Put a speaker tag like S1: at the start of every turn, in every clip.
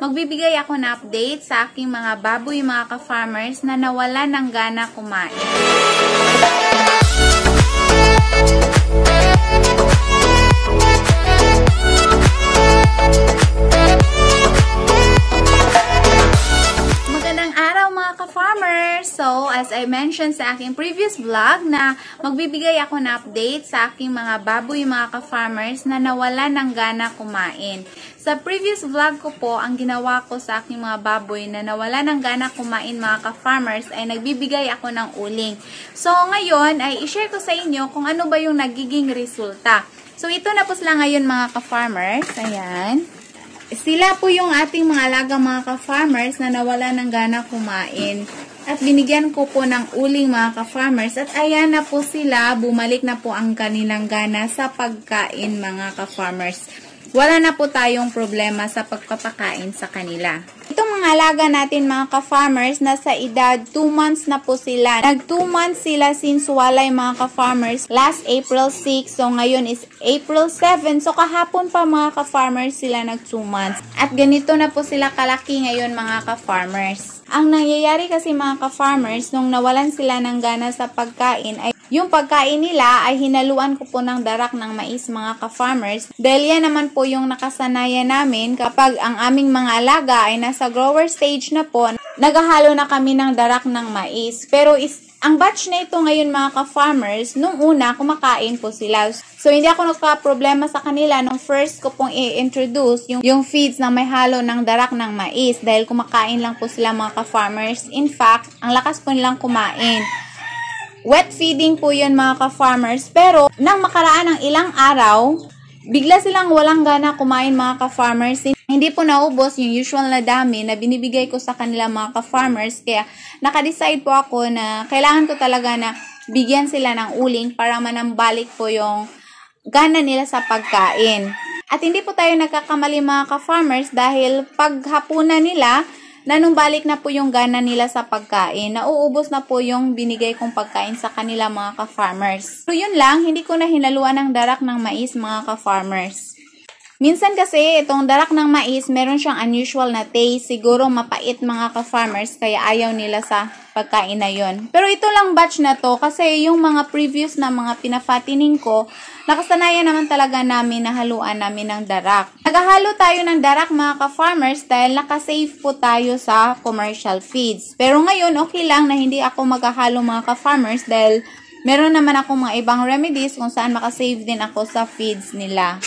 S1: magbibigay ako ng update sa aking mga baboy mga ka-farmers na nawala ng gana kumain. So, as I mentioned sa aking previous vlog na magbibigay ako ng update sa aking mga baboy mga ka-farmers na nawala ng gana kumain. Sa previous vlog ko po, ang ginawa ko sa aking mga baboy na nawala ng gana kumain mga ka-farmers ay nagbibigay ako ng uling. So, ngayon ay i-share ko sa inyo kung ano ba yung nagiging resulta. So, ito na po sila ngayon mga ka-farmers. Ayan. Sila po yung ating mga alaga mga ka-farmers na nawala ng gana kumain. At binigyan ko po ng uling mga ka-farmers. At ayan na po sila, bumalik na po ang kanilang gana sa pagkain mga ka-farmers. Wala na po tayong problema sa pagpapakain sa kanila. Itong mga alaga natin mga ka-farmers, nasa edad 2 months na po sila. Nag 2 months sila since walay mga ka-farmers. Last April 6, so ngayon is April 7. So kahapon pa mga ka-farmers sila nag 2 months. At ganito na po sila kalaki ngayon mga ka-farmers. Ang nangyayari kasi mga ka-farmers, nung nawalan sila ng gana sa pagkain, ay yung pagkain nila ay hinaluan ko po ng darak ng mais mga ka-farmers. Dahil yan naman po yung nakasanayan namin kapag ang aming mga alaga ay nasa grower stage na po, naghahalo na kami ng darak ng mais. Pero ang batch na ito ngayon mga ka-farmers, nung una kumakain po sila. So hindi ako nagka-problema sa kanila nung first ko pong i-introduce yung feeds na may halo ng darak ng mais dahil kumakain lang po sila mga ka-farmers. In fact, ang lakas po nilang kumain. Wet feeding po yun mga ka-farmers. Pero nang makaraan ng ilang araw, bigla silang walang gana kumain mga ka-farmers. Hindi po naubos yung usual na dami na binibigay ko sa kanila mga ka-farmers. Kaya nakadecide po ako na kailangan ko talaga na bigyan sila ng uling para manambalik po yung gana nila sa pagkain. At hindi po tayo nagkakamali mga ka-farmers dahil paghapunan nila, nanumbalik na po yung gana nila sa pagkain. Nauubos na po yung binigay kong pagkain sa kanila mga ka-farmers. So yun lang, hindi ko na hinaluan ng darak ng mais mga ka-farmers. Minsan kasi itong darak ng mais, meron siyang unusual na taste. Siguro mapait mga ka-farmers kaya ayaw nila sa pagkain na yun. Pero ito lang batch na to kasi yung mga previous na mga pinafatinin ko, nakasanayan naman talaga namin na haluan namin ng darak. Naghahalo tayo ng darak mga ka-farmers dahil nakasave po tayo sa commercial feeds. Pero ngayon okay lang na hindi ako maghahalo mga ka-farmers dahil meron naman ako mga ibang remedies kung saan makasave din ako sa feeds nila.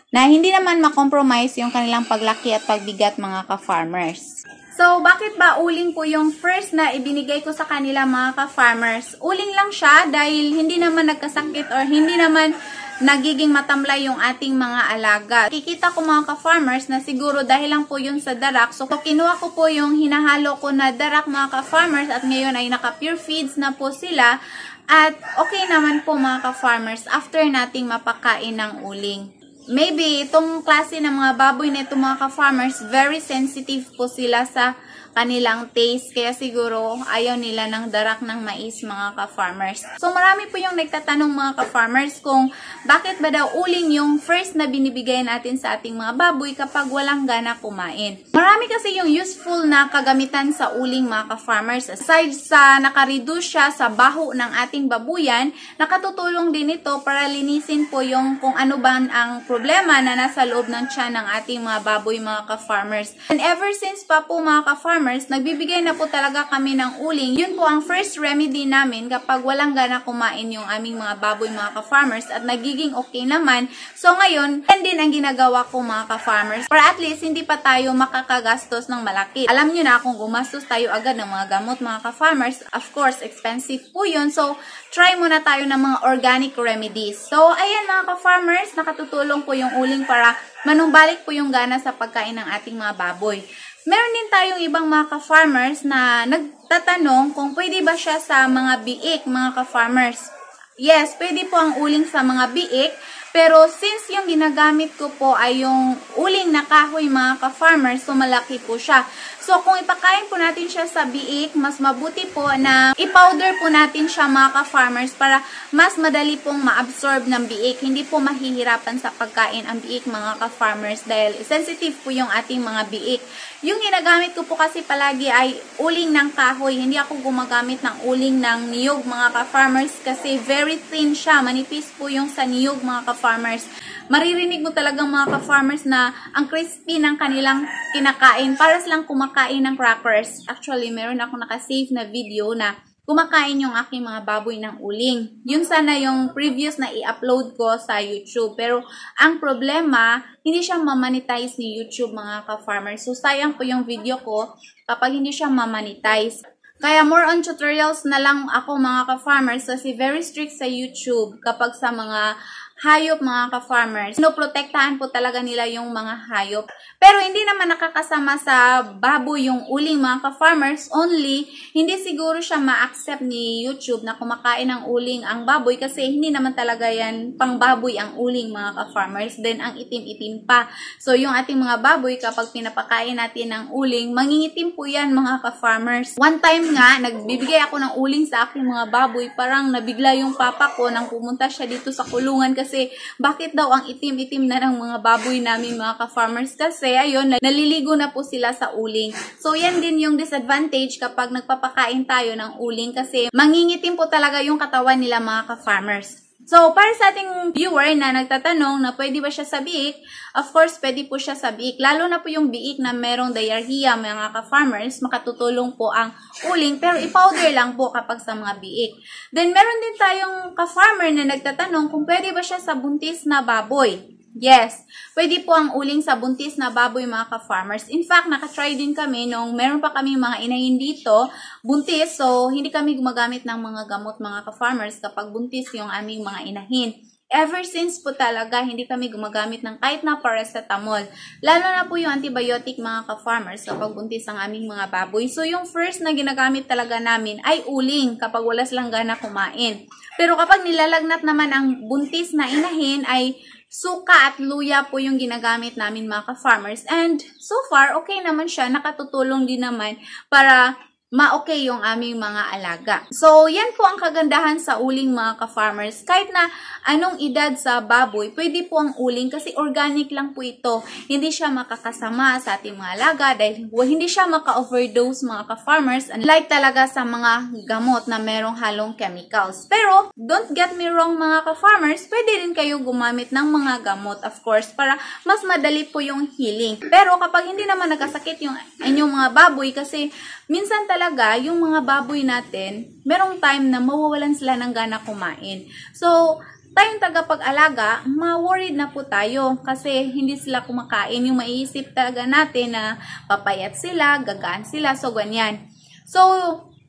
S1: Na hindi naman makompromise yung kanilang paglaki at pagbigat mga ka-farmers. So, bakit ba uling po yung first na ibinigay ko sa kanila mga ka-farmers? Uling lang siya dahil hindi naman nagkasakit or hindi naman nagiging matamlay yung ating mga alaga. Kikita ko mga ka-farmers na siguro dahil lang po yun sa darak. So, kinuha ko po yung hinahalo ko na darak mga ka-farmers at ngayon ay naka-pure feeds na po sila. At okay naman po mga ka-farmers after nating mapakain ng uling. Maybe itong klase ng mga baboy na itong mga ka-farmers, very sensitive po sila sa kanilang taste. Kaya siguro ayaw nila ng darak ng mais mga ka-farmers. So marami po yung nagtatanong mga ka-farmers kung bakit ba daw uling yung first na binibigay natin sa ating mga baboy kapag walang gana kumain. Marami kasi yung useful na kagamitan sa uling mga ka-farmers. Aside sa nakareduce siya sa baho ng ating babuyan, nakatutulong din ito para linisin po yung kung ano ba ang problema na nasa loob ng tiyan ng ating mga baboy mga ka-farmers. And ever since pa po mga ka-farmers, nagbibigay na po talaga kami ng uling. Yun po ang first remedy namin kapag walang gana kumain yung aming mga baboy mga ka-farmers at nagiging okay naman. So ngayon, yan din ang ginagawa ko mga ka-farmers para at least hindi pa tayo makakagastos ng malaki. Alam nyo na kung gumastos tayo agad ng mga gamot mga ka-farmers, of course, expensive po yun. So, try muna tayo ng mga organic remedies. So, ayan mga ka-farmers, nakatutulong po yung uling para manumbalik po yung gana sa pagkain ng ating mga baboy. Meron din tayong ibang mga ka-farmers na nagtatanong kung pwede ba siya sa mga biik, mga ka-farmers. Yes, pwede po ang uling sa mga biik. Pero since yung ginagamit ko po ay yung uling na kahoy mga ka-farmers, so malaki po siya. So kung ipakain po natin siya sa biik, mas mabuti po na i-powder po natin siya mga ka-farmers para mas madali pong ma-absorb ng biik. Hindi po mahihirapan sa pagkain ang biik mga ka-farmers dahil sensitive po yung ating mga biik. Yung ginagamit ko po kasi palagi ay uling ng kahoy. Hindi ako gumagamit ng uling ng niyog mga ka-farmers kasi very thin siya. Manipis po yung sa niyog mga ka-farmers. Maririnig mo talagang mga ka-farmers na ang crispy ng kanilang kinakain. Para silang kumakain ng crackers. Actually, meron ako nakasave na video na kumakain yung aking mga baboy ng uling. Yun sana yung previous na i-upload ko sa YouTube. Pero ang problema, hindi siya mamonetize ni YouTube mga ka-farmers. So sayang po yung video ko kapag hindi siya mamonetize. Kaya more on tutorials na lang ako mga ka-farmers kasi very strict sa YouTube kapag sa mga hayop mga ka-farmers. Pinoprotektahan po talaga nila yung mga hayop. Pero hindi naman nakakasama sa baboy yung uling mga ka-farmers. Only, hindi siguro siya ma-accept ni YouTube na kumakain ng uling ang baboy kasi hindi naman talaga yan pang baboy ang uling mga ka-farmers. Then, ang itim-itim pa. So, yung ating mga baboy kapag pinapakain natin ng uling, mangingitim po yan mga ka-farmers. One time nga, nagbibigay ako ng uling sa aking mga baboy. Parang nabigla yung papa ko nang pumunta siya dito sa kulungan kasi bakit daw ang itim-itim na ng mga baboy namin mga ka-farmers kasi ayun, naliligo na po sila sa uling. So yan din yung disadvantage kapag nagpapakain tayo ng uling kasi mangingitim po talaga yung katawan nila mga ka-farmers. So, para sa ating viewer na nagtatanong na pwede ba siya sa biik, of course, pwede po siya sa biik. Lalo na po yung biik na merong diarrhea, mga ka-farmers, makatutulong po ang uling, pero i-powder lang po kapag sa mga biik. Then, meron din tayong ka-farmer na nagtatanong kung pwede ba siya sa buntis na baboy. Yes, pwede po ang uling sa buntis na baboy mga ka-farmers. In fact, nakatry din kami nung meron pa kami mga inahin dito, buntis. So, hindi kami gumagamit ng mga gamot mga ka-farmers kapag buntis yung aming mga inahin. Ever since po talaga, hindi kami gumagamit ng kahit na paracetamol. Lalo na po yung antibiotic mga ka-farmers kapag buntis ang aming mga baboy. So, yung first na ginagamit talaga namin ay uling kapag wala silang gana kumain. Pero kapag nilalagnat naman ang buntis na inahin ay suka at luya po yung ginagamit namin mga ka-farmers. And so far, okay naman siya. Nakatutulong din naman para ma-okay yung aming mga alaga. So, yan po ang kagandahan sa uling mga ka-farmers. Kahit na anong edad sa baboy, pwede po ang uling kasi organic lang po ito. Hindi siya makakasama sa ating mga alaga dahil hindi siya maka-overdose mga ka-farmers. Unlike talaga sa mga gamot na merong halong chemicals. Pero, don't get me wrong mga ka-farmers, pwede rin kayo gumamit ng mga gamot of course para mas madali po yung healing. Pero kapag hindi naman nagkasakit yung inyong mga baboy kasi minsan talaga, yung mga baboy natin, merong time na mawawalan sila ng gana kumain. So, tayong tagapag-alaga, ma-worried na po tayo kasi hindi sila kumakain. Yung maiisip talaga natin na papayat sila, gagaan sila, so ganyan. So,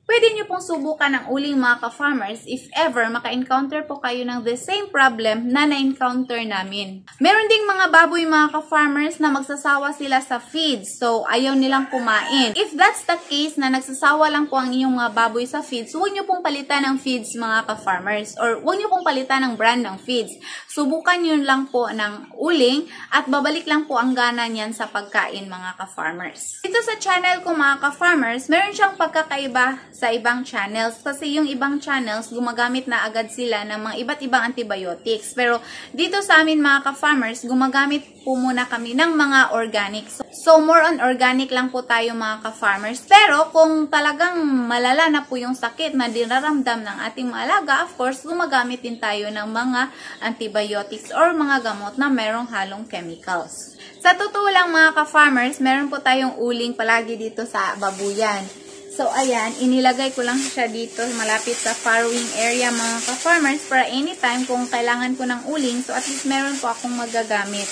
S1: pwede nyo pong subukan ng uling mga ka-farmers if ever maka-encounter po kayo ng the same problem na na-encounter namin. Meron ding mga baboy mga ka-farmers na magsasawa sila sa feeds. So, ayaw nilang kumain. If that's the case na nagsasawa lang po ang inyong mga baboy sa feeds, huwag nyo pong palitan ng feeds mga ka-farmers. Or huwag nyo pong palitan ng brand ng feeds. Subukan nyo lang po ng uling at babalik lang po ang gana niyan sa pagkain mga ka-farmers. Dito sa channel ko mga ka-farmers, meron siyang pagkakaiba sa ibang channels kasi yung ibang channels gumagamit na agad sila ng mga iba't ibang antibiotics. Pero dito sa amin mga ka-farmers, gumagamit po muna kami ng mga organic. So more on organic lang po tayo mga ka-farmers. Pero kung talagang malala na po yung sakit na dinaramdam ng ating mga alaga, of course, gumagamit din tayo ng mga antibiotics or mga gamot na merong halong chemicals. Sa totoo lang mga ka-farmers, meron po tayong uling palagi dito sa babuyan. So, ayan, inilagay ko lang siya dito malapit sa farrowing area mga ka-farmers para anytime kung kailangan ko ng uling, so at least meron po akong magagamit.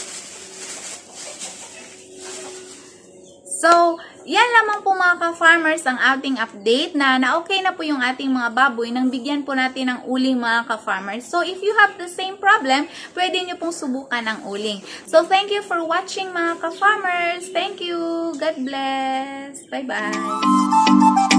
S1: So, yan lamang po mga ka-farmers ang ating update na okay na po yung ating mga baboy nang bigyan po natin ng uling mga ka-farmers. So, if you have the same problem, pwede nyo pong subukan ng uling. So, thank you for watching mga ka-farmers. Thank you. God bless. Bye-bye.